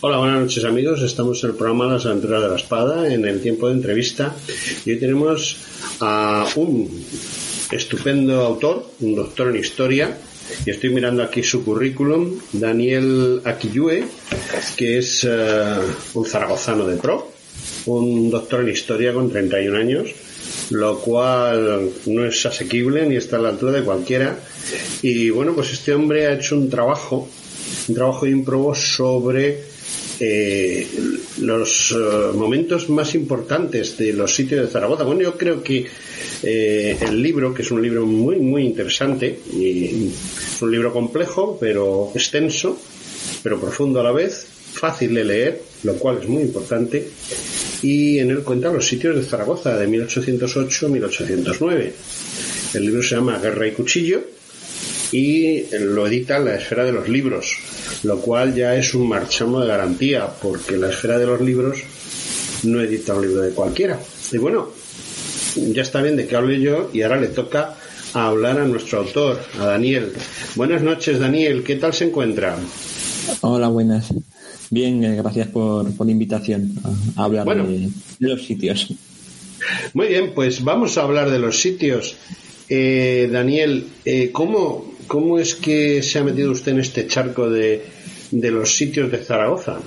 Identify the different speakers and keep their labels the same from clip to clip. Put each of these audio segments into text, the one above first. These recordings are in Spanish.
Speaker 1: Hola, buenas noches amigos. Estamos en el programa Las Aventuras de la Espada, en el tiempo de entrevista. Y hoy tenemos a un estupendo autor, un doctor en historia. Y estoy mirando aquí su currículum, Daniel Aquillué, que es un zaragozano de pro, un doctor en historia con 31 años, lo cual no es asequible ni está a la altura de cualquiera. Y bueno, pues este hombre ha hecho un trabajo ímprobo sobre los momentos más importantes de los sitios de Zaragoza. Bueno, yo creo que el libro, que es un libro muy muy interesante, y es un libro complejo pero extenso, pero profundo a la vez, fácil de leer, lo cual es muy importante, y en él cuenta los sitios de Zaragoza de 1808 a 1809. El libro se llama Guerra y Cuchillo y lo edita La Esfera de los Libros, lo cual ya es un marchamo de garantía, porque La Esfera de los Libros no edita un libro de cualquiera. Y bueno, ya está bien de que hable yo, y ahora le toca hablar a nuestro autor, a Daniel. Buenas noches, Daniel, ¿qué tal se encuentra?
Speaker 2: Hola, buenas. Bien, gracias por la invitación a hablar de los sitios.
Speaker 1: Muy bien, pues vamos a hablar de los sitios. Daniel, ¿cómo es que se ha metido usted en este charco de los sitios de Zaragoza?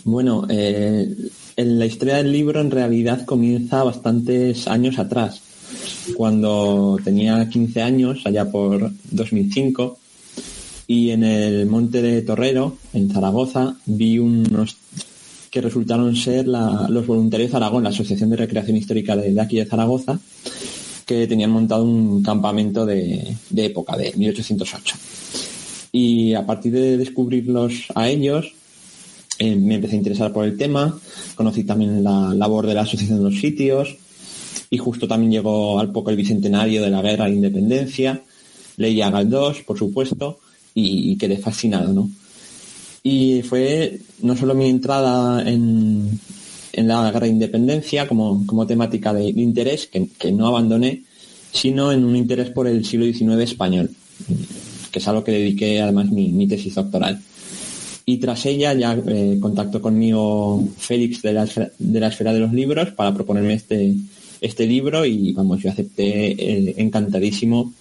Speaker 2: Bueno, en la historia del libro en realidad comienza bastantes años atrás. Cuando tenía 15 años, allá por 2005, y en el Monte de Torrero, en Zaragoza, vi unos que resultaron ser los Voluntarios de Aragón, la Asociación de Recreación Histórica de aquí de Zaragoza, que tenían montado un campamento de época, de 1808. Y a partir de descubrirlos a ellos, me empecé a interesar por el tema, conocí también la labor de la Asociación de los Sitios, y justo también llegó al poco el bicentenario de la Guerra de Independencia, leí a Galdós, por supuesto, y quedé fascinado, ¿no? Y fue no solo mi entrada en la Guerra de Independencia como temática de interés, que no abandoné, sino en un interés por el siglo XIX español, que es a lo que dediqué además mi tesis doctoral. Y tras ella ya contactó conmigo Félix de la Esfera de los Libros para proponerme este libro, y vamos, yo acepté encantadísimo,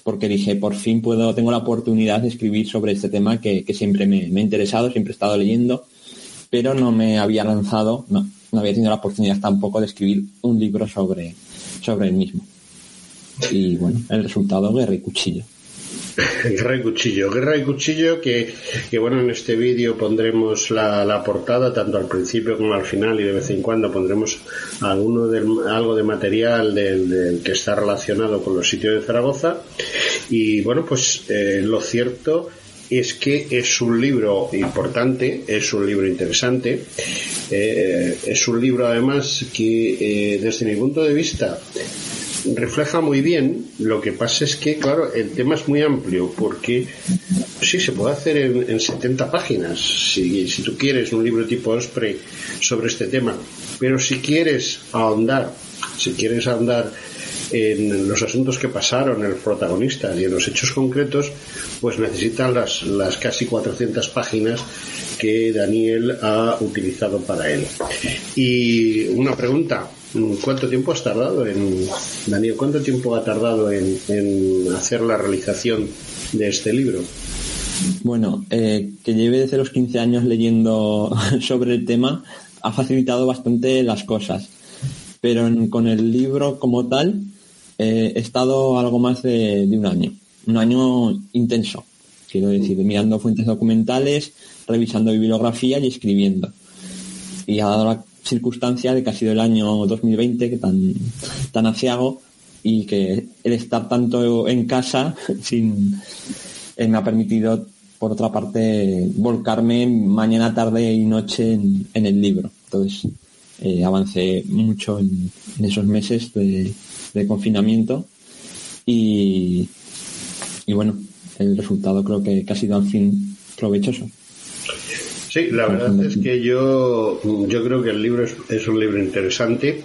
Speaker 2: porque dije, por fin tengo la oportunidad de escribir sobre este tema que siempre me ha interesado, siempre he estado leyendo, pero no me había lanzado, no había tenido la oportunidad tampoco de escribir un libro sobre el mismo. Y bueno, el resultado, Guerra y Cuchillo.
Speaker 1: Guerra y Cuchillo, que bueno, en este vídeo pondremos la portada tanto al principio como al final, y de vez en cuando pondremos algo de material del que está relacionado con los sitios de Zaragoza. Y bueno, pues lo cierto es que es un libro importante, es un libro interesante, es un libro además que desde mi punto de vista refleja muy bien. Lo que pasa es que, claro, el tema es muy amplio, porque sí, se puede hacer en 70 páginas, si tú quieres, un libro tipo Osprey sobre este tema, pero si quieres ahondar en los asuntos que pasaron, en los protagonistas y en los hechos concretos, pues necesitan las casi 400 páginas que Daniel ha utilizado para él. Y una pregunta: ¿cuánto tiempo has tardado Daniel, cuánto tiempo ha tardado en hacer la realización de este libro?
Speaker 2: Bueno, que lleve desde los 15 años leyendo sobre el tema ha facilitado bastante las cosas, pero con el libro como tal he estado algo más de un año intenso, quiero decir, mirando fuentes documentales, revisando bibliografía y escribiendo. Y ha dado la circunstancia de que ha sido el año 2020 que tan aciago, y que el estar tanto en casa me ha permitido, por otra parte, volcarme mañana, tarde y noche en el libro. Entonces avancé mucho en esos meses de confinamiento, y bueno, el resultado creo que ha sido al fin provechoso.
Speaker 1: Sí, la verdad es que yo creo que el libro es un libro interesante.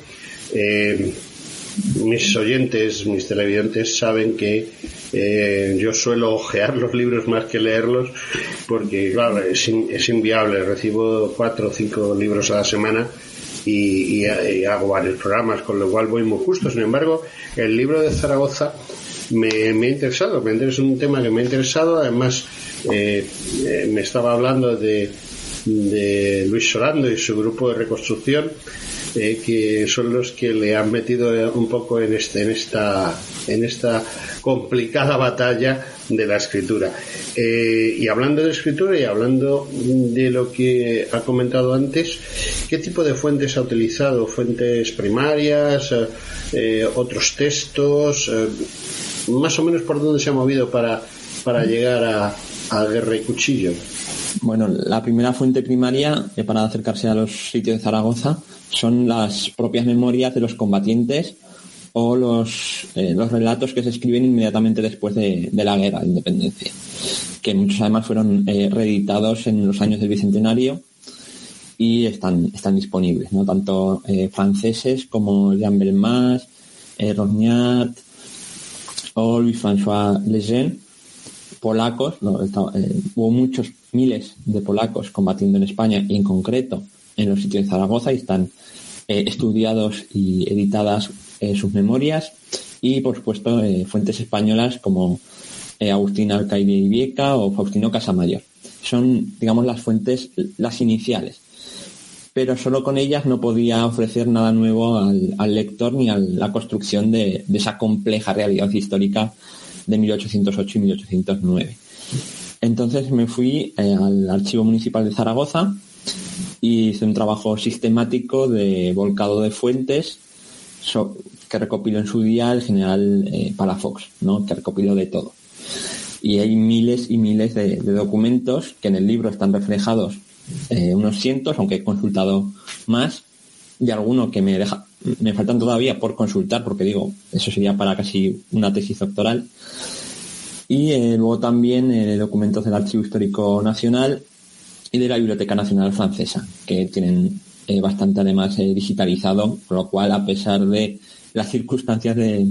Speaker 1: mis oyentes, mis televidentes saben que yo suelo ojear los libros más que leerlos, porque claro, es inviable. Recibo 4 o 5 libros a la semana y hago varios programas, con lo cual voy muy justo. Sin embargo, el libro de Zaragoza me ha interesado, es un tema que me ha interesado. Además, me estaba hablando de Luis Solando y su grupo de reconstrucción, que son los que le han metido un poco en esta complicada batalla de la escritura. Y hablando de escritura y hablando de lo que ha comentado antes, ¿qué tipo de fuentes ha utilizado? ¿Fuentes primarias? ¿Otros textos? Más o menos, ¿por dónde se ha movido para llegar a Guerra y Cuchillo?
Speaker 2: Bueno, la primera fuente primaria para acercarse a los sitios de Zaragoza son las propias memorias de los combatientes o los relatos que se escriben inmediatamente después de la guerra de independencia, que muchos además fueron reeditados en los años del Bicentenario y están disponibles, ¿no? Tanto franceses como Jean Belmas, Rognat o Louis-François Lejeune, polacos, hubo miles de polacos combatiendo en España y en concreto en los sitios de Zaragoza, y están estudiados y editadas sus memorias, y por supuesto fuentes españolas como Agustín Alcaide y Vieca o Faustino Casamayor. Son, digamos, las fuentes, las iniciales, pero solo con ellas no podía ofrecer nada nuevo al lector ni a la construcción de esa compleja realidad histórica de 1808 y 1809. Entonces me fui al Archivo Municipal de Zaragoza y hice un trabajo sistemático de volcado de fuentes que recopiló en su día el general Palafox, ¿no? Que recopiló de todo. Y hay miles y miles de documentos que en el libro están reflejados, unos cientos, aunque he consultado más, y alguno que me faltan todavía por consultar, porque digo, eso sería para casi una tesis doctoral. Y luego también documentos del Archivo Histórico Nacional y de la Biblioteca Nacional Francesa, que tienen bastante además digitalizado, con lo cual, a pesar de las circunstancias de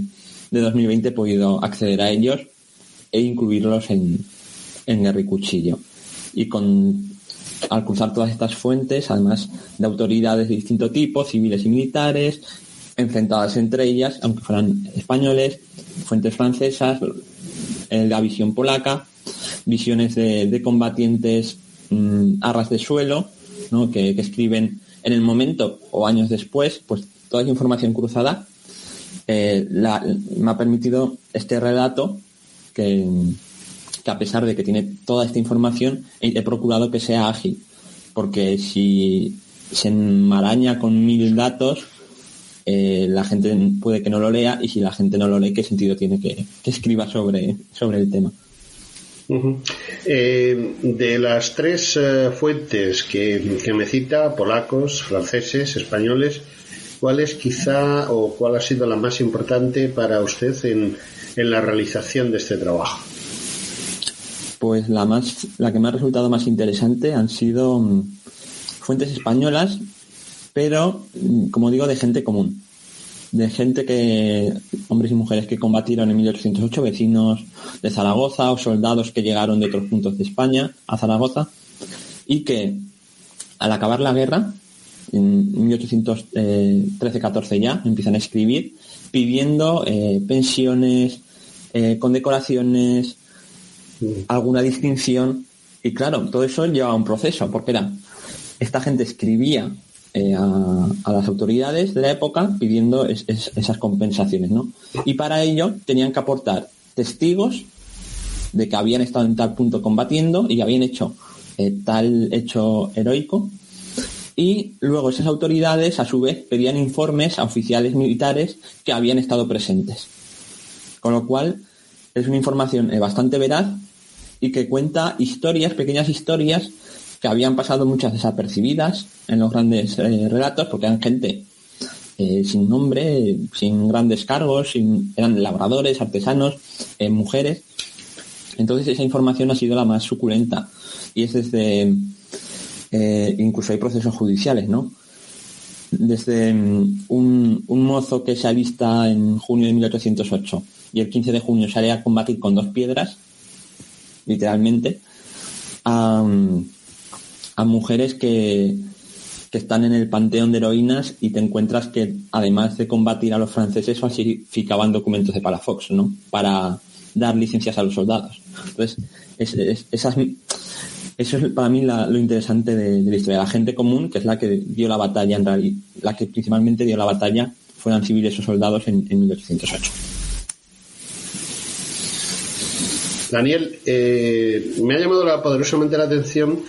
Speaker 2: 2020, he podido acceder a ellos e incluirlos en Guerra y Cuchillo. Y al cruzar todas estas fuentes, además de autoridades de distinto tipo, civiles y militares, enfrentadas entre ellas, aunque fueran españoles, fuentes francesas, la visión polaca, visiones de combatientes a ras de suelo, ¿no? que escriben en el momento o años después, pues toda esa información cruzada me ha permitido este relato que a pesar de que tiene toda esta información, he procurado que sea ágil, porque si se enmaraña con 1000 datos, la gente puede que no lo lea, y si la gente no lo lee, ¿qué sentido tiene que escriba sobre el tema?
Speaker 1: Uh-huh. De las 3 fuentes que me cita, polacos, franceses, españoles, ¿cuál es quizá o cuál ha sido la más importante para usted en la realización de este trabajo?
Speaker 2: Pues la que me ha resultado más interesante han sido fuentes españolas, pero, como digo, de gente común, de gente hombres y mujeres que combatieron en 1808, vecinos de Zaragoza o soldados que llegaron de otros puntos de España a Zaragoza, y que al acabar la guerra, en 1813-14 ya, empiezan a escribir pidiendo pensiones, condecoraciones, alguna distinción. Y claro, todo eso llevaba un proceso, porque esta gente escribía a las autoridades de la época pidiendo esas compensaciones, ¿no? Y para ello tenían que aportar testigos de que habían estado en tal punto combatiendo y habían hecho tal hecho heroico, y luego esas autoridades a su vez pedían informes a oficiales militares que habían estado presentes, con lo cual es una información bastante veraz y que cuenta historias, pequeñas historias que habían pasado muchas desapercibidas en los grandes relatos, porque eran gente sin nombre, sin grandes cargos, eran labradores, artesanos, mujeres. Entonces esa información ha sido la más suculenta, y es desde incluso hay procesos judiciales, ¿no? desde un mozo que se alista en junio de 1808 y el 15 de junio sale a combatir con 2 piedras, literalmente, a mujeres que están en el panteón de heroínas y te encuentras que además de combatir a los franceses falsificaban documentos de Palafox, ¿no? Para dar licencias a los soldados. Entonces, eso es para mí lo interesante de la historia. La gente común, que es la que dio la batalla, en realidad, la que principalmente dio la batalla, fueran civiles o soldados en 1808.
Speaker 1: Daniel, me ha llamado poderosamente la atención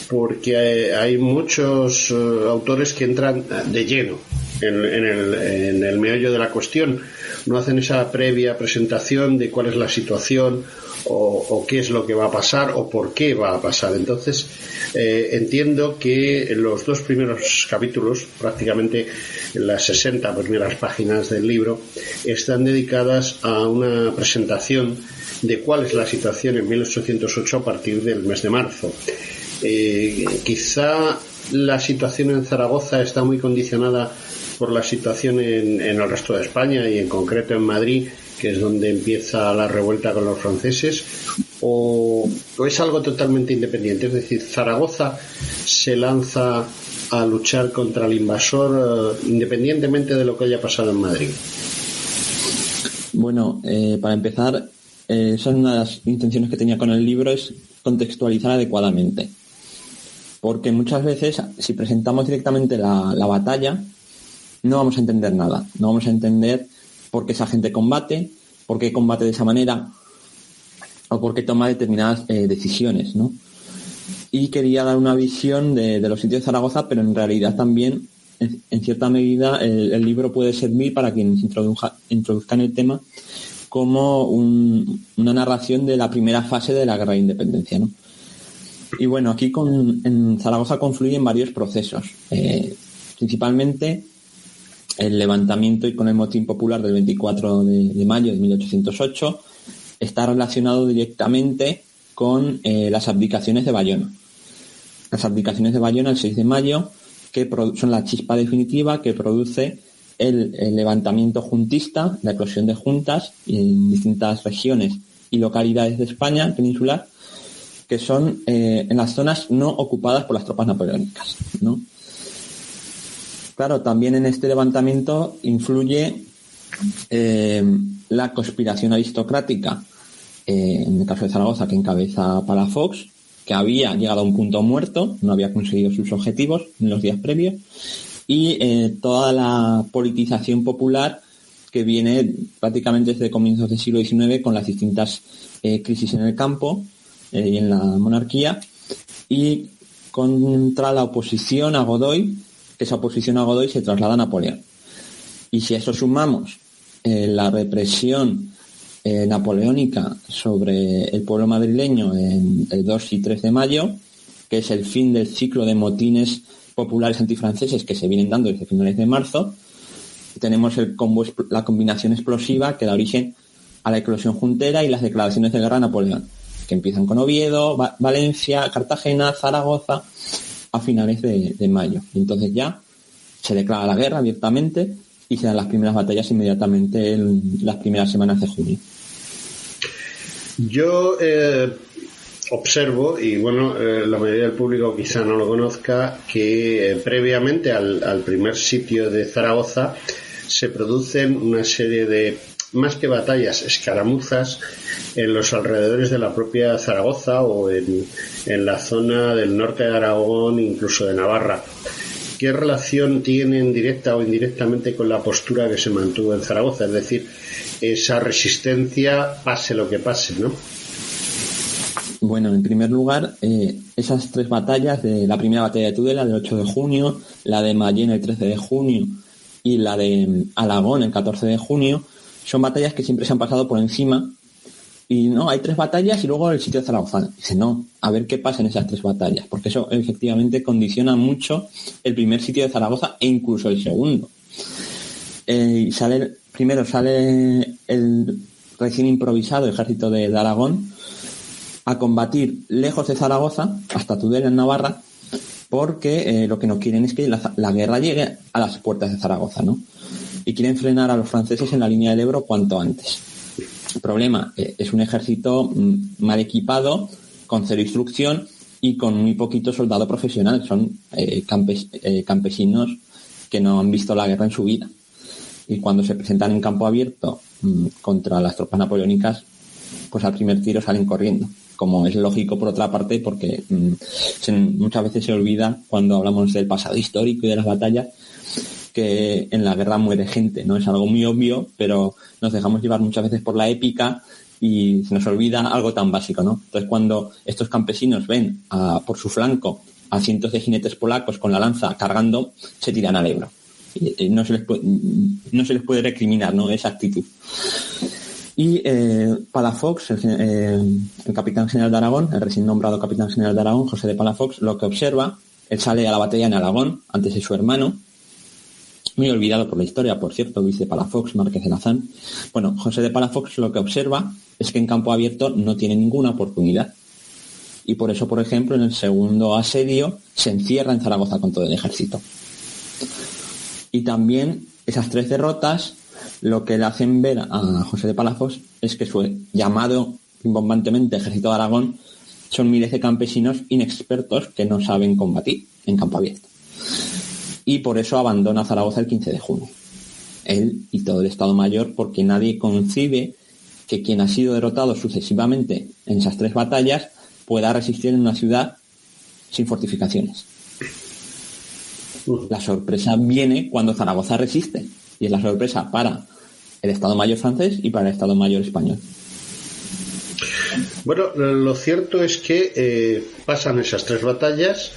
Speaker 1: porque hay muchos autores que entran de lleno en el meollo de la cuestión. No hacen esa previa presentación de cuál es la situación o qué es lo que va a pasar o por qué va a pasar. Entonces, entiendo que los 2 primeros capítulos, prácticamente las 60 primeras páginas del libro, están dedicadas a una presentación de cuál es la situación en 1808 a partir del mes de marzo. Quizá la situación en Zaragoza está muy condicionada por la situación en el resto de España y en concreto en Madrid, que es donde empieza la revuelta con los franceses, o es algo totalmente independiente. Es decir, Zaragoza se lanza a luchar contra el invasor independientemente de lo que haya pasado en Madrid.
Speaker 2: Bueno, para empezar, esa es una de las intenciones que tenía con el libro, es contextualizar adecuadamente. Porque muchas veces, si presentamos directamente la batalla, no vamos a entender nada. No vamos a entender por qué esa gente combate, por qué combate de esa manera, o por qué toma determinadas decisiones, ¿no? Y quería dar una visión de los sitios de Zaragoza, pero en realidad también, en cierta medida, el libro puede servir para quienes introduzcan el tema como una narración de la primera fase de la guerra de independencia, ¿no? Y bueno, aquí en Zaragoza confluyen varios procesos, principalmente el levantamiento y con el motín popular del 24 de mayo de 1808 está relacionado directamente con las abdicaciones de Bayona. Las abdicaciones de Bayona el 6 de mayo, que son la chispa definitiva que produce el levantamiento juntista, la eclosión de juntas en distintas regiones y localidades de España peninsular, que son en las zonas no ocupadas por las tropas napoleónicas, ¿no? Claro, también en este levantamiento influye la conspiración aristocrática, en el caso de Zaragoza, que encabeza Palafox, que había llegado a un punto muerto, no había conseguido sus objetivos en los días previos, y toda la politización popular que viene prácticamente desde comienzos del siglo XIX con las distintas crisis en el campo y en la monarquía, y contra la oposición a Godoy, que esa oposición a Godoy se traslada a Napoleón. Y si a eso sumamos la represión napoleónica sobre el pueblo madrileño en el 2 y 3 de mayo, que es el fin del ciclo de motines populares antifranceses que se vienen dando desde finales de marzo, tenemos la combinación explosiva que da origen a la eclosión juntera y las declaraciones de guerra a Napoleón, que empiezan con Oviedo, Valencia, Cartagena, Zaragoza, a finales de mayo. Y entonces ya se declara la guerra abiertamente y se dan las primeras batallas inmediatamente en las primeras semanas de junio.
Speaker 1: Yo observo, y bueno, la mayoría del público quizá no lo conozca, que previamente al primer sitio de Zaragoza se producen una serie de, más que batallas, escaramuzas en los alrededores de la propia Zaragoza o en la zona del norte de Aragón, incluso de Navarra. ¿Qué relación tienen directa o indirectamente con la postura que se mantuvo en Zaragoza? Es decir, esa resistencia pase lo que pase, ¿no?
Speaker 2: Bueno, en primer lugar, esas 3 batallas, de la primera batalla de Tudela del 8 de junio, la de Mayén el 13 de junio y la de Alagón el 14 de junio, son batallas que siempre se han pasado por encima. Y no, hay 3 batallas y luego el sitio de Zaragoza. Dice, no, a ver qué pasa en esas 3 batallas, porque eso efectivamente condiciona mucho el primer sitio de Zaragoza e incluso el segundo. Y primero sale el recién improvisado ejército de Aragón a combatir lejos de Zaragoza, hasta Tudela en Navarra, porque lo que no quieren es que la guerra llegue a las puertas de Zaragoza, ¿no? Y quieren frenar a los franceses en la línea del Ebro cuanto antes. El problema es un ejército mal equipado, con cero instrucción y con muy poquito soldado profesional. Son campesinos que no han visto la guerra en su vida. Y cuando se presentan en campo abierto contra las tropas napoleónicas, pues al primer tiro salen corriendo. Como es lógico por otra parte, porque muchas veces se olvida cuando hablamos del pasado histórico y de las batallas, que en la guerra muere gente, ¿no? Es algo muy obvio, pero nos dejamos llevar muchas veces por la épica y se nos olvida algo tan básico, ¿no? Entonces, cuando estos campesinos ven por su flanco a cientos de jinetes polacos con la lanza cargando, se tiran al Ebro. Y no se les puede recriminar, ¿no?, esa actitud. Y Palafox, el capitán general de Aragón, el recién nombrado capitán general de Aragón, José de Palafox, lo que observa, él sale a la batalla en Aragón antes de su hermano, muy olvidado por la historia, por cierto, Luis de Palafox, Márquez de Lazán. Bueno, José de Palafox lo que observa es que en campo abierto no tiene ninguna oportunidad. Y por eso, por ejemplo, en el segundo asedio se encierra en Zaragoza con todo el ejército. Y también esas 3 derrotas lo que le hacen ver a José de Palafox es que su llamado rimbombantemente ejército de Aragón son miles de campesinos inexpertos que no saben combatir en campo abierto. Y por eso abandona Zaragoza el 15 de junio. Él y todo el Estado Mayor, porque nadie concibe que quien ha sido derrotado sucesivamente en esas 3 batallas pueda resistir en una ciudad sin fortificaciones. La sorpresa viene cuando Zaragoza resiste, y es la sorpresa para el Estado Mayor francés y para el Estado Mayor español.
Speaker 1: Bueno, lo cierto es que pasan esas 3 batallas,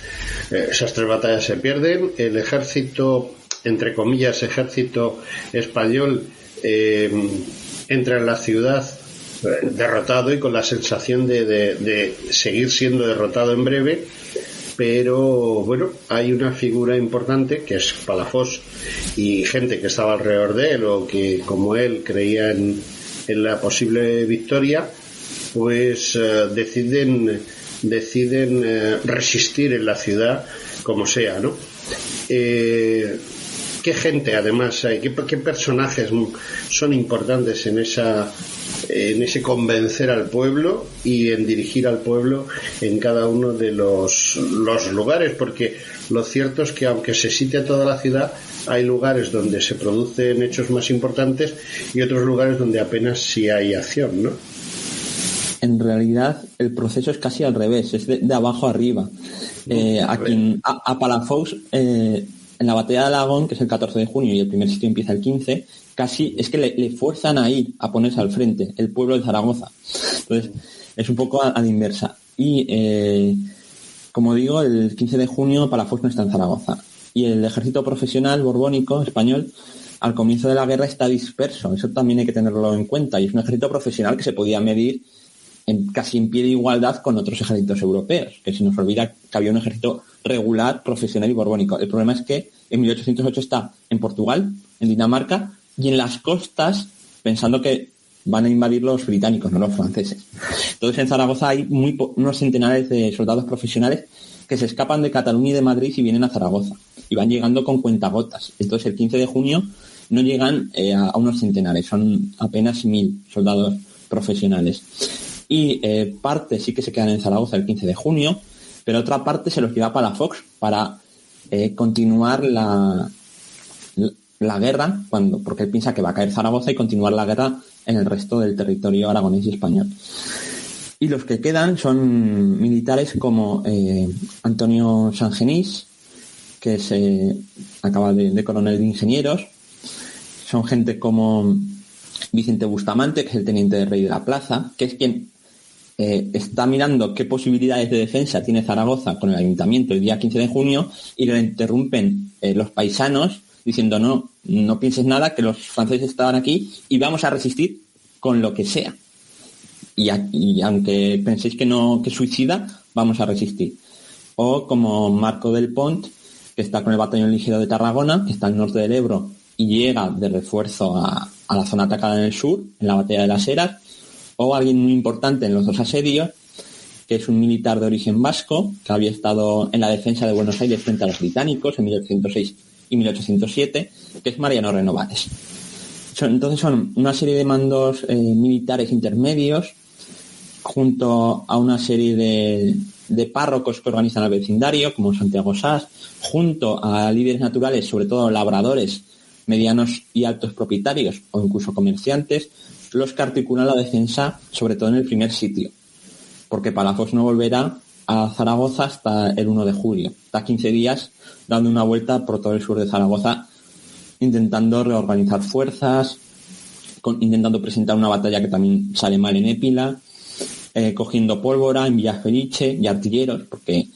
Speaker 1: se pierden, el ejército, entre comillas, ejército español entra en la ciudad derrotado y con la sensación de seguir siendo derrotado en breve, pero bueno, hay una figura importante que es Palafox y gente que estaba alrededor de él o que como él creía en la posible victoria, pues deciden resistir en la ciudad como sea, ¿no? ¿Qué gente además hay? ¿Qué personajes son importantes en ese convencer al pueblo y en dirigir al pueblo en cada uno de los lugares? Porque lo cierto es que aunque se sitia toda la ciudad, hay lugares donde se producen hechos más importantes y otros lugares donde apenas sí hay acción, ¿no?
Speaker 2: En realidad el proceso es casi al revés, es de abajo arriba. A Palafox, en la batalla de Aragón, que es el 14 de junio y el primer sitio empieza el 15, casi es que le fuerzan a ir, a ponerse al frente, el pueblo de Zaragoza. Entonces, es un poco a la inversa. Y, como digo, el 15 de junio Palafox no está en Zaragoza. Y el ejército profesional borbónico español, al comienzo de la guerra, está disperso. Eso también hay que tenerlo en cuenta. Y es un ejército profesional que se podía medir casi en pie de igualdad con otros ejércitos europeos, que se nos olvida que había un ejército regular, profesional y borbónico. El problema es que en 1808 está en Portugal, en Dinamarca y en las costas, pensando que van a invadir los británicos, no los franceses. Entonces en Zaragoza hay unos centenares de soldados profesionales que se escapan de Cataluña y de Madrid y vienen a Zaragoza y van llegando con cuentagotas. Entonces el 15 de junio no llegan a unos centenares, son apenas 1.000 soldados profesionales. Y parte sí que se quedan en Zaragoza el 15 de junio, pero otra parte se los lleva a Palafox para continuar la guerra, porque él piensa que va a caer Zaragoza y continuar la guerra en el resto del territorio aragonés y español. Y los que quedan son militares como Antonio Sangenís, que se acaba de coronel de ingenieros, son gente como Vicente Bustamante, que es el teniente de rey de la plaza, que es quien está mirando qué posibilidades de defensa tiene Zaragoza con el ayuntamiento el día 15 de junio y lo interrumpen los paisanos diciendo no pienses nada, que los franceses estaban aquí y vamos a resistir con lo que sea. Y aunque penséis que suicida, vamos a resistir. O como Marco del Pont, que está con el batallón ligero de Tarragona, que está al norte del Ebro y llega de refuerzo a la zona atacada en el sur, en la batalla de las Heras, o alguien muy importante en los 2 asedios, que es un militar de origen vasco, que había estado en la defensa de Buenos Aires frente a los británicos en 1806 y 1807, que es Mariano Renovales. Entonces son una serie de mandos militares intermedios, junto a una serie de párrocos que organizan el vecindario, como Santiago Sas, junto a líderes naturales, sobre todo labradores, medianos y altos propietarios o incluso comerciantes, los que articulan la defensa, sobre todo en el primer sitio, porque Palafox no volverá a Zaragoza hasta el 1 de julio, hasta 15 días dando una vuelta por todo el sur de Zaragoza, intentando reorganizar fuerzas, intentando presentar una batalla que también sale mal en Épila, cogiendo pólvora en Villafelice y artilleros, porque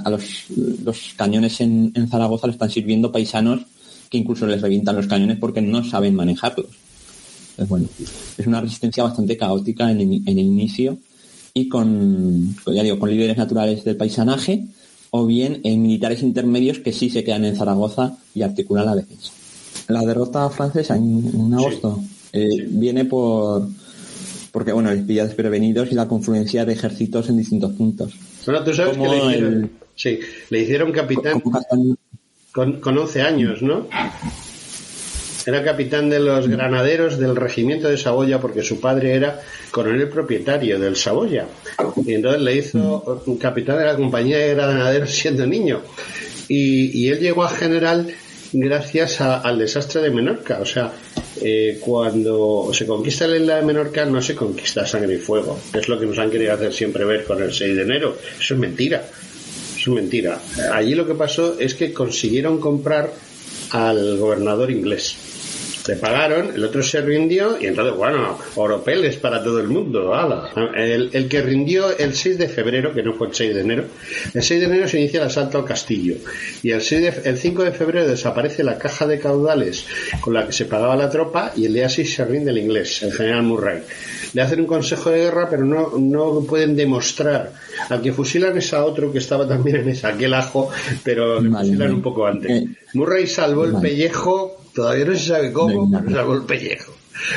Speaker 2: a los cañones en Zaragoza le están sirviendo paisanos que incluso les revientan los cañones porque no saben manejarlos. Entonces, bueno, es una resistencia bastante caótica en el inicio y con líderes naturales del paisanaje o bien militares intermedios que sí se quedan en Zaragoza y articulan la defensa. La derrota francesa en agosto viene porque les pilla desprevenidos y la confluencia de ejércitos en distintos puntos.
Speaker 1: Bueno, tú sabes que le hicieron capitán con 11 años, ¿no? Era capitán de los granaderos del regimiento de Saboya porque su padre era coronel propietario del Saboya. Y entonces le hizo un capitán de la compañía de granaderos siendo niño. Y él llegó a general gracias al desastre de Menorca. O sea, cuando se conquista la isla de Menorca no se conquista a sangre y fuego, que es lo que nos han querido hacer siempre ver con el 6 de enero. Eso es mentira. Eso es mentira. Allí lo que pasó es que consiguieron comprar al gobernador inglés. Le pagaron, el otro se rindió y entonces, oropeles para todo el mundo. ¡Hala! El que rindió el 6 de febrero, que no fue el 6 de enero, el 6 de enero se inicia el asalto al castillo y el 5 de febrero desaparece la caja de caudales con la que se pagaba la tropa y el día 6 se rinde el inglés, el general Murray. Le hacen un consejo de guerra, pero no pueden demostrar. Al que fusilan es a otro que estaba también en aquel ajo, pero le fusilan un poco antes. Murray salvó el pellejo. Todavía no se sabe cómo, pero salvó el pellejo.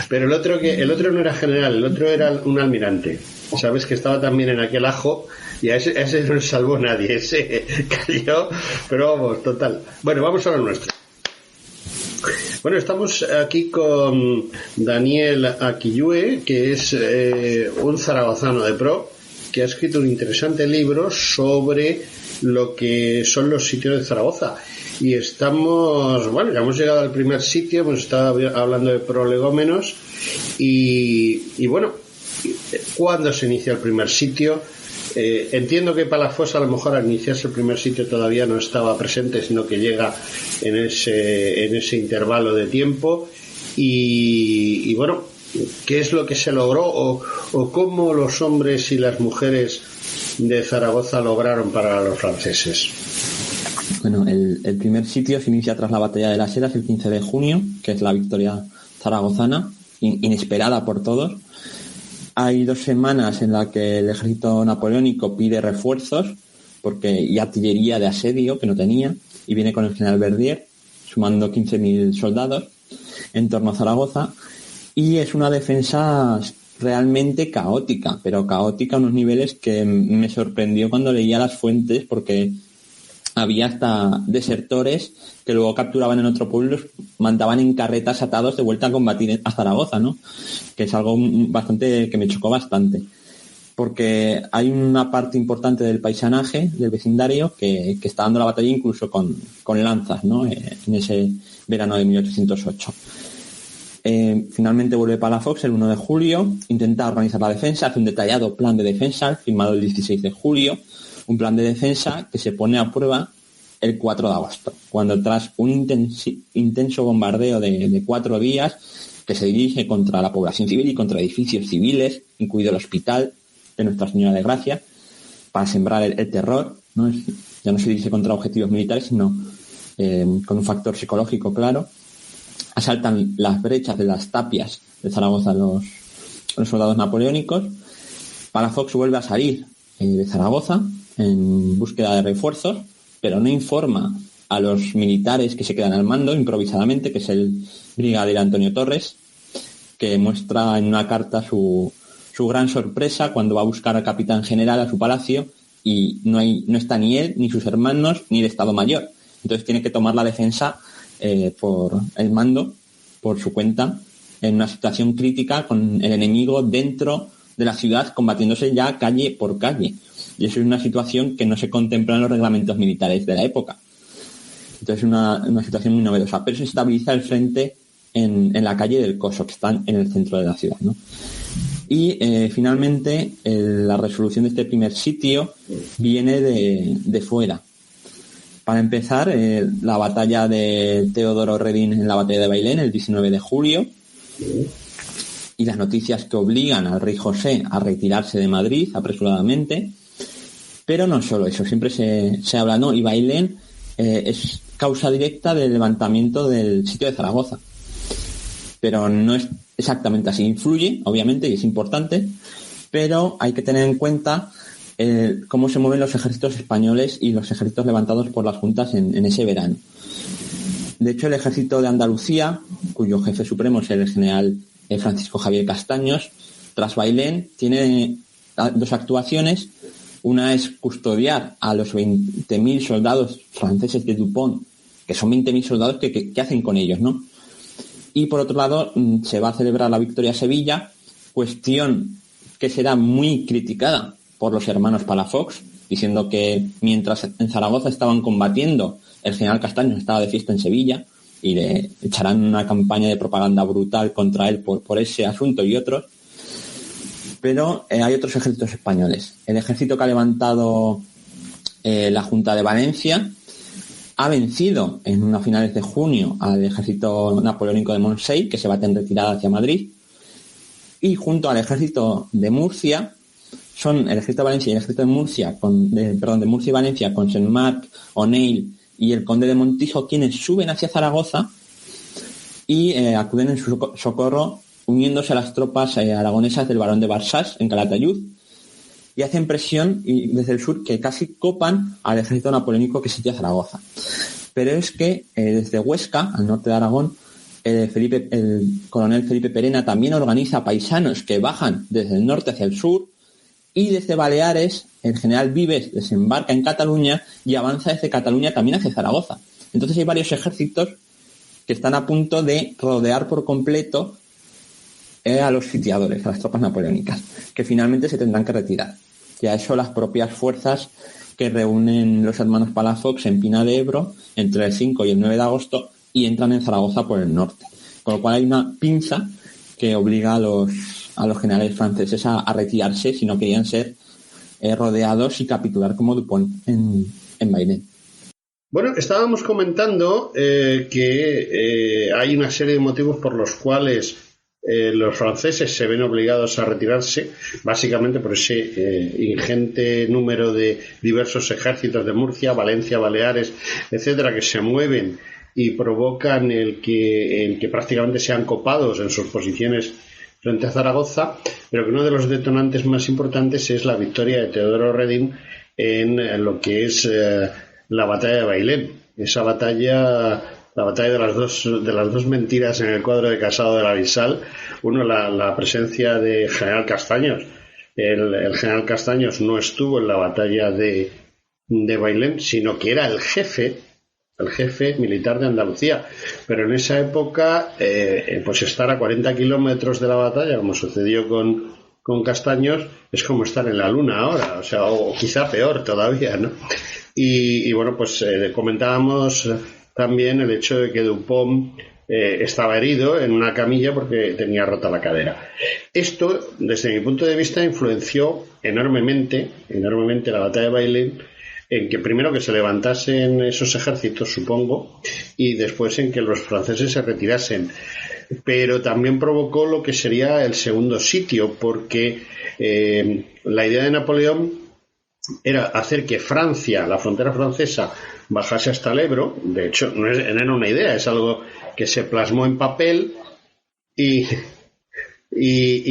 Speaker 1: Pero el otro no era general, el otro era un almirante. Sabes que estaba también en aquel ajo y a ese no le salvó nadie. Ese cayó, pero vamos, total. Bueno, vamos a lo nuestro. Bueno, estamos aquí con Daniel Aquillue, que es un zaragozano de pro, que ha escrito un interesante libro sobre lo que son los sitios de Zaragoza. Y ya hemos llegado al primer sitio, hemos estado hablando de prolegómenos y bueno, ¿cuándo se inicia el primer sitio? Entiendo que Palafox a lo mejor al iniciarse el primer sitio todavía no estaba presente, sino que llega en ese intervalo de tiempo y bueno, ¿qué es lo que se logró o cómo los hombres y las mujeres de Zaragoza lograron parar a los franceses?
Speaker 2: Bueno, el primer sitio se inicia tras la batalla de las Heras el 15 de junio, que es la victoria zaragozana, inesperada por todos. Hay 2 semanas en las que el ejército napoleónico pide refuerzos y artillería de asedio que no tenía, y viene con el general Verdier, sumando 15.000 soldados en torno a Zaragoza, y es una defensa realmente caótica, pero caótica a unos niveles que me sorprendió cuando leía las fuentes, porque había hasta desertores que luego capturaban en otro pueblo y los mandaban en carretas atados de vuelta a combatir a Zaragoza, ¿no? Que es algo bastante que me chocó bastante, porque hay una parte importante del paisanaje, del vecindario, que está dando la batalla incluso con lanzas, ¿no? En ese verano de 1808. Finalmente vuelve Palafox el 1 de julio, intenta organizar la defensa, hace un detallado plan de defensa firmado el 16 de julio, un plan de defensa que se pone a prueba el 4 de agosto, cuando tras un intenso bombardeo de 4 días que se dirige contra la población civil y contra edificios civiles, incluido el hospital de Nuestra Señora de Gracia, para sembrar el terror, ¿no? Ya no se dirige contra objetivos militares, sino con un factor psicológico claro. Asaltan las brechas de las tapias de Zaragoza los soldados napoleónicos. Palafox vuelve a salir de Zaragoza en búsqueda de refuerzos, pero no informa a los militares que se quedan al mando improvisadamente, que es el brigadier Antonio Torres, que muestra en una carta su su gran sorpresa cuando va a buscar al capitán general a su palacio y no está ni él, ni sus hermanos, ni el Estado Mayor. Entonces tiene que tomar la defensa por el mando, por su cuenta, en una situación crítica con el enemigo dentro de la ciudad, combatiéndose ya calle por calle. Y eso es una situación que no se contempla en los reglamentos militares de la época. Entonces es una situación muy novedosa. Pero se estabiliza el frente en la calle del Coso, que está en el centro de la ciudad, ¿no? Y finalmente la resolución de este primer sitio viene de fuera. Para empezar, la batalla de Teodoro Redín en la batalla de Bailén, el 19 de julio, y las noticias que obligan al rey José a retirarse de Madrid apresuradamente. Pero no solo eso, siempre se habla, ¿no? Y Bailén es causa directa del levantamiento del sitio de Zaragoza. Pero no es exactamente así. Influye, obviamente, y es importante, pero hay que tener en cuenta cómo se mueven los ejércitos españoles y los ejércitos levantados por las juntas en ese verano. De hecho, el ejército de Andalucía, cuyo jefe supremo es el general Francisco Javier Castaños, tras Bailén, tiene dos actuaciones. Una es custodiar a los 20.000 soldados franceses de Dupont, que son 20.000 soldados que hacen con ellos, ¿no? Y por otro lado, se va a celebrar la victoria a Sevilla, cuestión que será muy criticada por los hermanos Palafox, diciendo que mientras en Zaragoza estaban combatiendo, el general Castaños estaba de fiesta en Sevilla y le echarán una campaña de propaganda brutal contra él por ese asunto y otros. Pero hay otros ejércitos españoles. El ejército que ha levantado la Junta de Valencia ha vencido a finales de junio al ejército napoleónico de Montseny, que se bate en retirada hacia Madrid, y junto al ejército de Murcia, son el ejército de Valencia y el ejército de Murcia, de Murcia y Valencia, con Saint-Marc, O'Neill y el conde de Montijo, quienes suben hacia Zaragoza y acuden en su socorro, uniéndose a las tropas aragonesas del barón de Barsás en Calatayud, y hacen presión desde el sur que casi copan al ejército napoleónico que sitia Zaragoza. Pero es que desde Huesca, al norte de Aragón, el coronel Felipe Perena también organiza paisanos que bajan desde el norte hacia el sur, y desde Baleares el general Vives desembarca en Cataluña y avanza desde Cataluña también hacia Zaragoza. Entonces hay varios ejércitos que están a punto de rodear por completo a los sitiadores, a las tropas napoleónicas, que finalmente se tendrán que retirar. Y a eso las propias fuerzas que reúnen los hermanos Palafox en Pina de Ebro entre el 5 y el 9 de agosto y entran en Zaragoza por el norte. Con lo cual hay una pinza que obliga a los generales franceses a retirarse si no querían ser rodeados y capitular como Dupont en Bailén.
Speaker 1: Bueno, estábamos comentando que hay una serie de motivos por los cuales los franceses se ven obligados a retirarse, básicamente por ese ingente número de diversos ejércitos de Murcia, Valencia, Baleares, etcétera, que se mueven y provocan el que prácticamente sean copados en sus posiciones frente a Zaragoza, pero que uno de los detonantes más importantes es la victoria de Teodoro Redín en lo que es la batalla de Bailén. Esa batalla, la batalla de las dos mentiras en el cuadro de Casado de la Bisbal. Uno, la presencia de general Castaños. El general Castaños no estuvo en la batalla de Bailén, sino que era el jefe militar de Andalucía, pero en esa época pues estar a 40 kilómetros de la batalla, como sucedió con Castaños, es como estar en la luna ahora, o quizá peor todavía, ¿no? Y bueno, pues comentábamos también el hecho de que Dupont estaba herido en una camilla porque tenía rota la cadera. Esto, desde mi punto de vista, influenció enormemente la batalla de Bailén, en que primero que se levantasen esos ejércitos, supongo, y después en que los franceses se retirasen. Pero también provocó lo que sería el segundo sitio, porque la idea de Napoleón era hacer que Francia, la frontera francesa, bajase hasta el Ebro. De hecho, no era una idea, es algo que se plasmó en papel y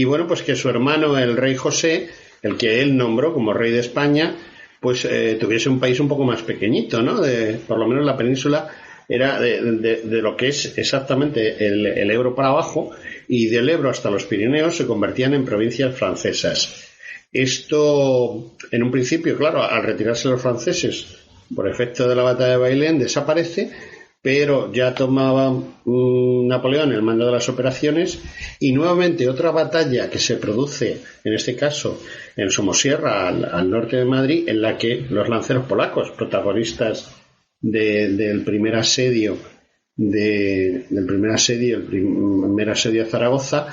Speaker 1: bueno, pues que su hermano, el rey José, el que él nombró como rey de España, pues tuviese un país un poco más pequeñito, ¿no? Por lo menos la península era de lo que es exactamente el Ebro para abajo, y del Ebro hasta los Pirineos se convertían en provincias francesas. Esto, en un principio, claro, al retirarse los franceses por efecto de la batalla de Bailén, desaparece, pero ya tomaba Napoleón el mando de las operaciones, y nuevamente otra batalla que se produce, en este caso en Somosierra, al norte de Madrid, en la que los lanceros polacos, protagonistas del primer asedio el primer asedio a Zaragoza,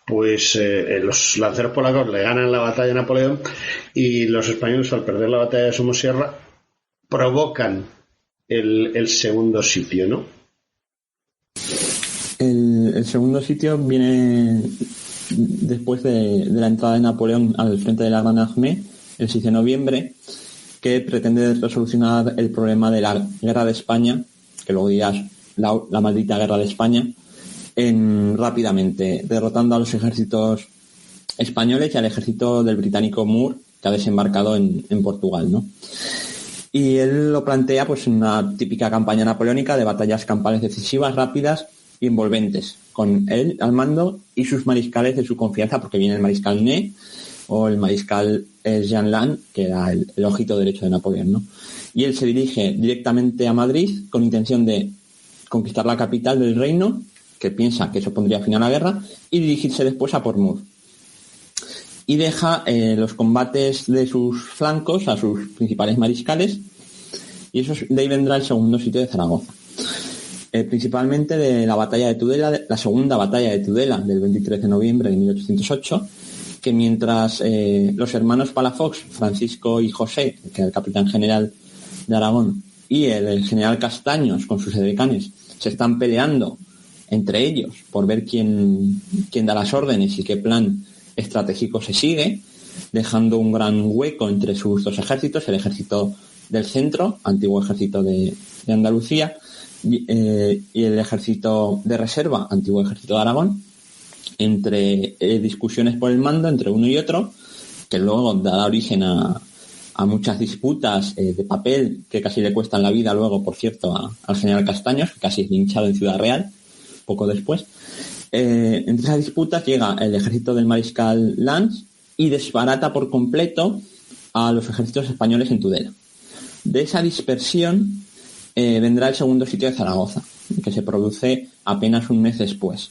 Speaker 1: pues los lanceros polacos le ganan la batalla a Napoleón, y los españoles, al perder la batalla de Somosierra, provocan el segundo sitio, ¿no?
Speaker 2: El segundo sitio viene después de la entrada de Napoleón al frente de la Gran Armée, el 6 de noviembre, que pretende resolucionar el problema de la guerra de España, que luego dirás la maldita guerra de España, rápidamente, derrotando a los ejércitos españoles y al ejército del británico Moore, que ha desembarcado en Portugal, ¿no? Y él lo plantea pues en una típica campaña napoleónica de batallas campales decisivas, rápidas y envolventes, con él al mando y sus mariscales de su confianza, porque viene el mariscal Ney o el mariscal Jean Lannes, que era el ojito derecho de Napoleón, ¿no? Y él se dirige directamente a Madrid con intención de conquistar la capital del reino, que piensa que eso pondría fin a la guerra, y dirigirse después a Portsmouth. Y deja los combates de sus flancos a sus principales mariscales, y de ahí vendrá el segundo sitio de Zaragoza. Principalmente de la batalla de Tudela, la segunda batalla de Tudela del 23 de noviembre de 1808, que mientras los hermanos Palafox, Francisco y José, que era el capitán general de Aragón, y el general Castaños con sus edecanes se están peleando entre ellos por ver quién da las órdenes y qué plan estratégico se sigue, dejando un gran hueco entre sus dos ejércitos, el ejército del centro, antiguo ejército de Andalucía, y el ejército de reserva, antiguo ejército de Aragón, entre discusiones por el mando entre uno y otro, que luego da origen a muchas disputas de papel que casi le cuestan la vida luego, por cierto, al general Castaños, que casi es linchado en Ciudad Real poco después. Entre esas disputas llega el ejército del mariscal Lannes y desbarata por completo a los ejércitos españoles en Tudela. De esa dispersión vendrá el segundo sitio de Zaragoza, que se produce apenas un mes después,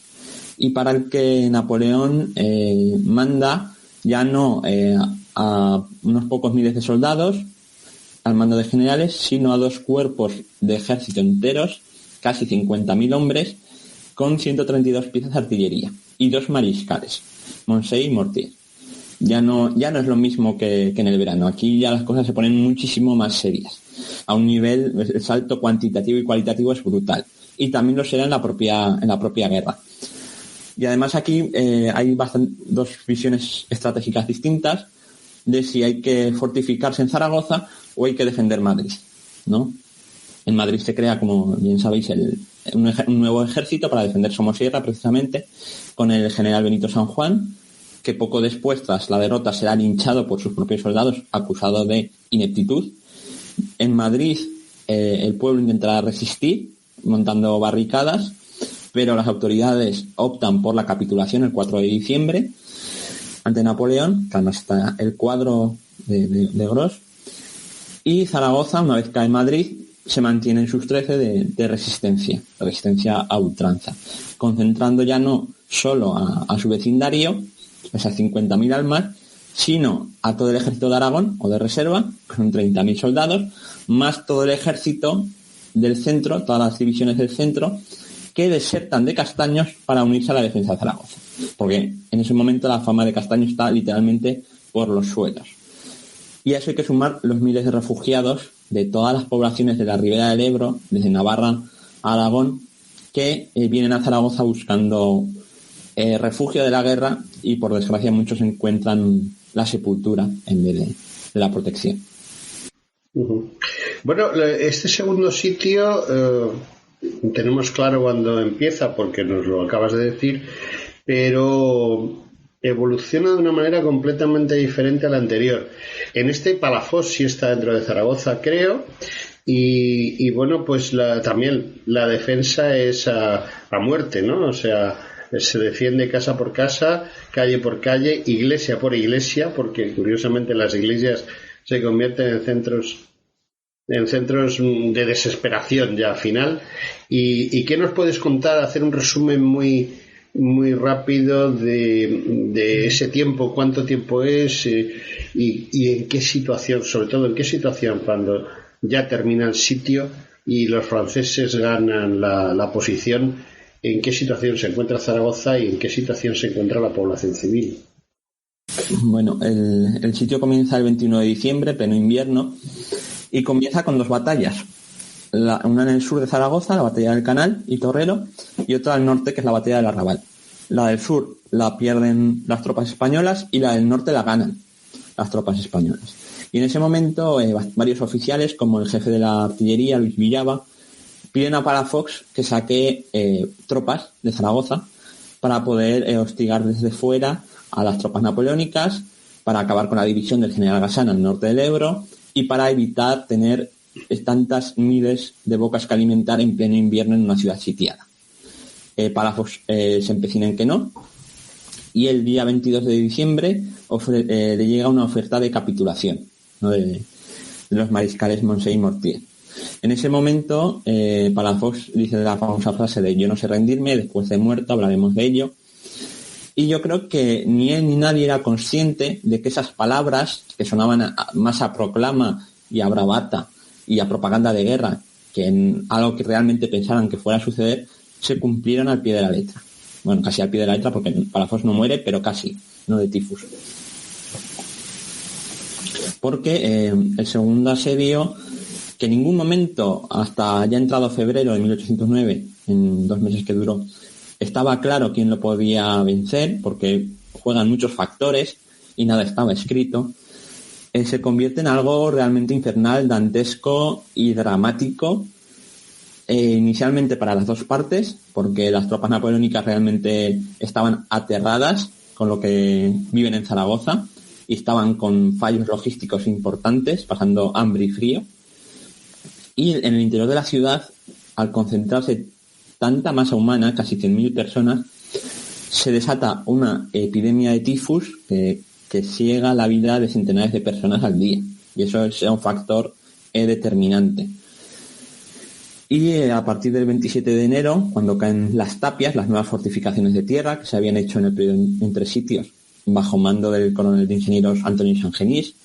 Speaker 2: y para el que Napoleón manda ya no a unos pocos miles de soldados al mando de generales, sino a 2 cuerpos de ejército enteros, casi 50.000 hombres, con 132 piezas de artillería y 2 mariscales, Moncey y Mortier. Ya no es lo mismo que en el verano. Aquí ya las cosas se ponen muchísimo más serias. A un nivel, el salto cuantitativo y cualitativo es brutal. Y también lo será en la propia guerra. Y además aquí hay dos visiones estratégicas distintas de si hay que fortificarse en Zaragoza o hay que defender Madrid, ¿no? En Madrid se crea, como bien sabéis, un nuevo ejército para defender Somosierra, precisamente, con el general Benito San Juan, que poco después, tras la derrota, será linchado por sus propios soldados, acusado de ineptitud. En Madrid, el pueblo intentará resistir, montando barricadas, pero las autoridades optan por la capitulación el 4 de diciembre ante Napoleón, que además está el cuadro de Gros, y Zaragoza, una vez cae en Madrid, se mantiene en sus 13 de resistencia a ultranza, concentrando ya no solo a su vecindario, esas 50.000 almas, sino a todo el ejército de Aragón o de reserva, que son 30.000 soldados, más todo el ejército del centro, todas las divisiones del centro, que desertan de Castaños para unirse a la defensa de Zaragoza. Porque en ese momento la fama de Castaños está literalmente por los suelos. Y a eso hay que sumar los miles de refugiados de todas las poblaciones de la ribera del Ebro, desde Navarra a Aragón, que vienen a Zaragoza buscando refugio de la guerra, y por desgracia muchos encuentran la sepultura en vez de la protección.
Speaker 1: Uh-huh. Bueno, este segundo sitio tenemos claro cuándo empieza, porque nos lo acabas de decir, pero evoluciona de una manera completamente diferente a la anterior. En este Palafox sí está dentro de Zaragoza, creo, Y bueno, pues también la defensa es a muerte, ¿no? O sea, se defiende casa por casa, calle por calle, iglesia por iglesia, porque curiosamente las iglesias se convierten en centros de desesperación ya final. ¿Y qué nos puedes contar? Hacer un resumen muy muy rápido de ese tiempo, cuánto tiempo es y en qué situación, sobre todo en qué situación cuando ya termina el sitio y los franceses ganan la posición, en qué situación se encuentra Zaragoza y en qué situación se encuentra la población civil.
Speaker 2: Bueno, el sitio comienza el 21 de diciembre, pleno invierno, y comienza con 2 batallas. Una en el sur de Zaragoza, la batalla del Canal y Torrero, y otra al norte, que es la batalla del Arrabal. La del sur la pierden las tropas españolas y la del norte la ganan las tropas españolas. Y en ese momento varios oficiales, como el jefe de la artillería, Luis Villava, piden a Palafox que saque tropas de Zaragoza para poder hostigar desde fuera a las tropas napoleónicas, para acabar con la división del general Gassan al norte del Ebro y para evitar tener tantas miles de bocas que alimentar en pleno invierno en una ciudad sitiada. Palafox se empecina en que no, y el día 22 de diciembre le llega una oferta de capitulación, ¿no? de los mariscales Moncey y Mortier. En ese momento Palafox dice la famosa frase de "yo no sé rendirme, después de muerto hablaremos de ello", y yo creo que ni él ni nadie era consciente de que esas palabras, que sonaban más a proclama y a bravata y a propaganda de guerra que en algo que realmente pensaran que fuera a suceder, se cumplieron al pie de la letra. Bueno, casi al pie de la letra, porque Palafox no muere, pero casi, no de tifus. Porque el segundo asedio, que en ningún momento, hasta ya entrado febrero de 1809, en 2 meses que duró, estaba claro quién lo podía vencer, porque juegan muchos factores y nada estaba escrito, se convierte en algo realmente infernal, dantesco y dramático, inicialmente para las 2 partes, porque las tropas napoleónicas realmente estaban aterradas con lo que viven en Zaragoza y estaban con fallos logísticos importantes, pasando hambre y frío. Y en el interior de la ciudad, al concentrarse tanta masa humana, casi 100.000 personas, se desata una epidemia de tifus que ciega la vida de centenares de personas al día. Y eso es un factor determinante. Y a partir del 27 de enero, cuando caen las tapias, las nuevas fortificaciones de tierra que se habían hecho en el periodo entre sitios, bajo mando del coronel de ingenieros Antonio Sangenís,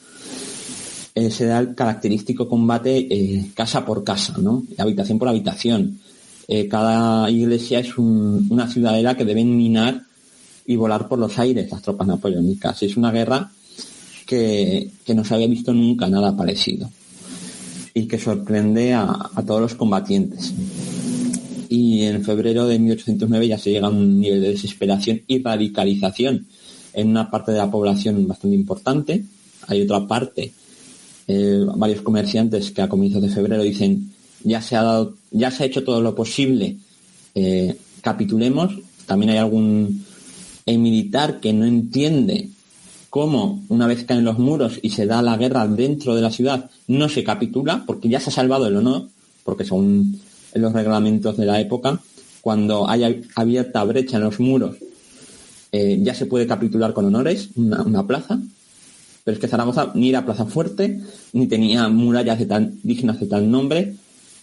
Speaker 2: se da el característico combate casa por casa, ¿no? Habitación por habitación. Cada iglesia es una ciudadela que deben minar y volar por los aires las tropas napoleónicas. Es una guerra que no se había visto nunca nada parecido y que sorprende a todos los combatientes. Y en febrero de 1809 ya se llega a un nivel de desesperación y radicalización en una parte de la población bastante importante. Hay otra parte, varios comerciantes que a comienzos de febrero dicen ya se ha hecho todo lo posible, capitulemos. También hay algún militar que no entiende cómo, una vez caen los muros y se da la guerra dentro de la ciudad, no se capitula, porque ya se ha salvado el honor, porque según los reglamentos de la época, cuando haya abierta brecha en los muros, ya se puede capitular con honores una plaza. Pero es que Zaragoza ni era plaza fuerte, ni tenía murallas dignas de tal nombre,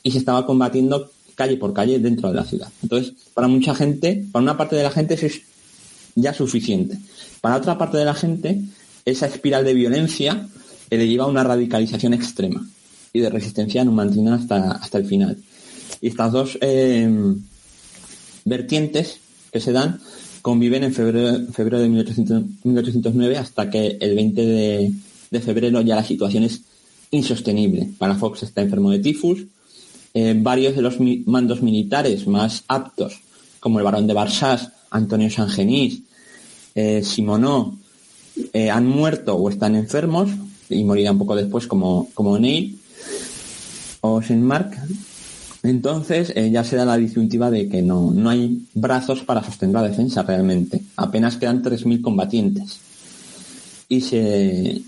Speaker 2: y se estaba combatiendo calle por calle dentro de la ciudad. Entonces, para mucha gente, para una parte de la gente, eso es ya suficiente. Para otra parte de la gente, esa espiral de violencia le lleva a una radicalización extrema y de resistencia numantina hasta el final. Y estas 2 vertientes que se dan conviven en febrero de 1809 hasta que el 20 de febrero ya la situación es insostenible. Palafox está enfermo de tifus. Varios de los mandos militares más aptos, como el barón de Barsás, Antonio Sangenís, Simonó, han muerto o están enfermos y morirán poco después, como Neil o Saint-Marc. Entonces ya se da la disyuntiva de que no hay brazos para sostener la defensa realmente. Apenas quedan 3.000 combatientes. Y se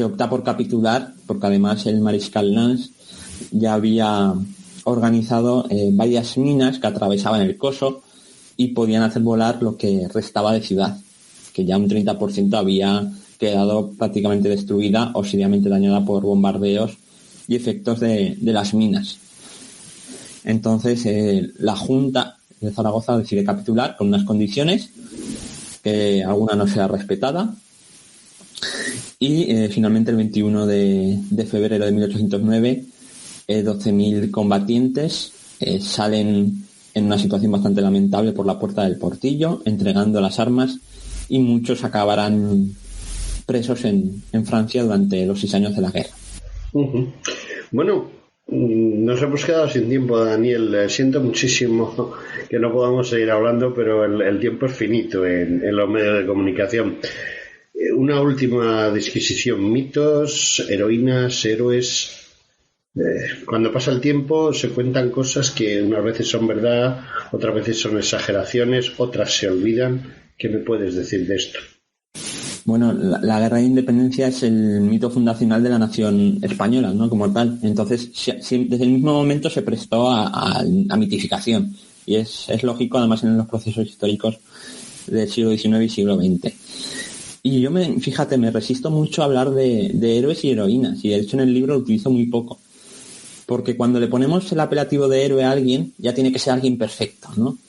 Speaker 2: opta por capitular, porque además el mariscal Lannes ya había organizado varias minas que atravesaban el Coso y podían hacer volar lo que restaba de ciudad, que ya un 30% había quedado prácticamente destruida o seriamente dañada por bombardeos y efectos de las minas. Entonces la Junta de Zaragoza decide capitular con unas condiciones, que alguna no sea respetada, y finalmente el 21 de febrero de 1809 12.000 combatientes salen en una situación bastante lamentable por la puerta del Portillo, entregando las armas, y muchos acabarán presos en Francia durante los 6 años de la guerra.
Speaker 1: Uh-huh. Bueno, nos hemos quedado sin tiempo, Daniel. Siento muchísimo que no podamos seguir hablando, pero el tiempo es finito en los medios de comunicación. Una última disquisición: mitos, heroínas, héroes. Cuando pasa el tiempo se cuentan cosas que unas veces son verdad, otras veces son exageraciones, otras se olvidan. ¿Qué me puedes decir de esto?
Speaker 2: Bueno, la guerra de independencia es el mito fundacional de la nación española, ¿no? Como tal. Entonces, desde el mismo momento se prestó a mitificación. Y es lógico, además, en los procesos históricos del siglo XIX y siglo XX. Y yo me resisto mucho a hablar de héroes y heroínas. Y de hecho en el libro lo utilizo muy poco. Porque cuando le ponemos el apelativo de héroe a alguien, ya tiene que ser alguien perfecto, ¿no?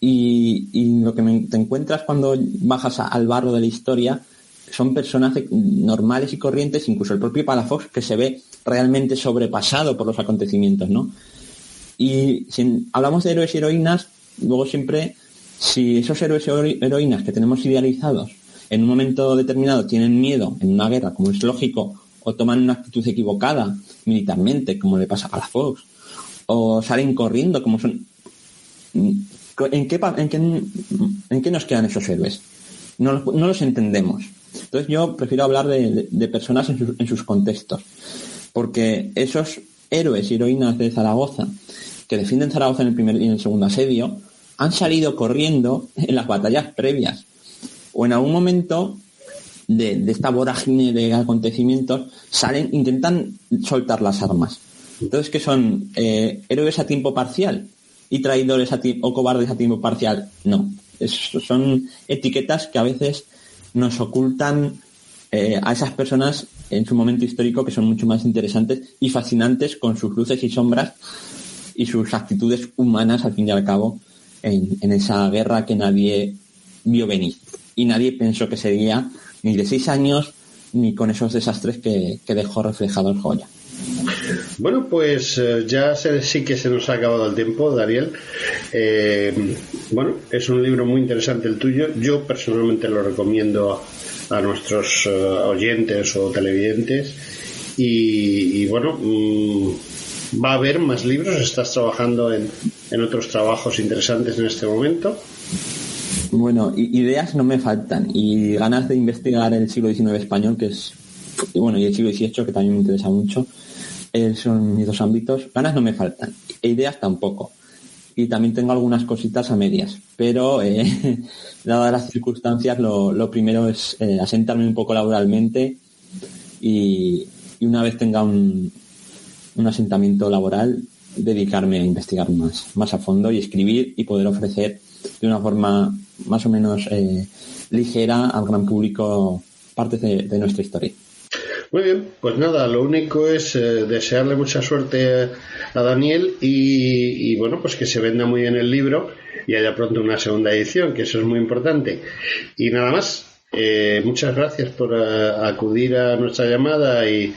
Speaker 2: Y lo que te encuentras cuando bajas al barro de la historia son personas normales y corrientes, incluso el propio Palafox, que se ve realmente sobrepasado por los acontecimientos, ¿no? Y si hablamos de héroes y heroínas, luego siempre, si esos héroes y heroínas que tenemos idealizados en un momento determinado tienen miedo en una guerra, como es lógico, o toman una actitud equivocada militarmente, como le pasa a Palafox, o salen corriendo, como son... ¿En qué nos quedan esos héroes? No los entendemos. Entonces yo prefiero hablar de personas en sus contextos, porque esos héroes y heroínas de Zaragoza que defienden Zaragoza en el primer y en el segundo asedio han salido corriendo en las batallas previas, o en algún momento de esta vorágine de acontecimientos intentan soltar las armas. Entonces, ¿qué son? ¿Héroes a tiempo parcial y traidores o cobardes a tiempo parcial? No. Son etiquetas que a veces nos ocultan a esas personas en su momento histórico, que son mucho más interesantes y fascinantes, con sus luces y sombras y sus actitudes humanas, al fin y al cabo, en esa guerra que nadie vio venir. Y nadie pensó que sería ni de 6 años ni con esos desastres que dejó reflejado el Goya.
Speaker 1: Bueno, pues sí que se nos ha acabado el tiempo, Daniel. Bueno, es un libro muy interesante el tuyo. Yo personalmente lo recomiendo a nuestros oyentes o televidentes. Y bueno, va a haber más libros. ¿Estás trabajando en otros trabajos interesantes en este momento?
Speaker 2: Bueno, ideas no me faltan, y ganas de investigar el siglo XIX español, y el siglo XVIII, que también me interesa mucho. Son mis dos ámbitos. Ganas no me faltan, ideas tampoco, y también tengo algunas cositas a medias, pero dadas las circunstancias, lo primero es asentarme un poco laboralmente, y una vez tenga un asentamiento laboral, dedicarme a investigar más a fondo y escribir, y poder ofrecer de una forma más o menos ligera al gran público partes de nuestra historia.
Speaker 1: Muy bien, pues nada, lo único es desearle mucha suerte a Daniel y bueno, pues que se venda muy bien el libro y haya pronto una segunda edición, que eso es muy importante. Y nada más, muchas gracias por acudir a nuestra llamada y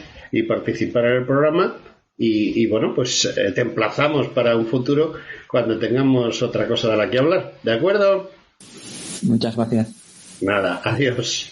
Speaker 1: participar en el programa. Y bueno, pues te emplazamos para un futuro cuando tengamos otra cosa de la que hablar. ¿De acuerdo?
Speaker 2: Muchas gracias.
Speaker 1: Nada, adiós.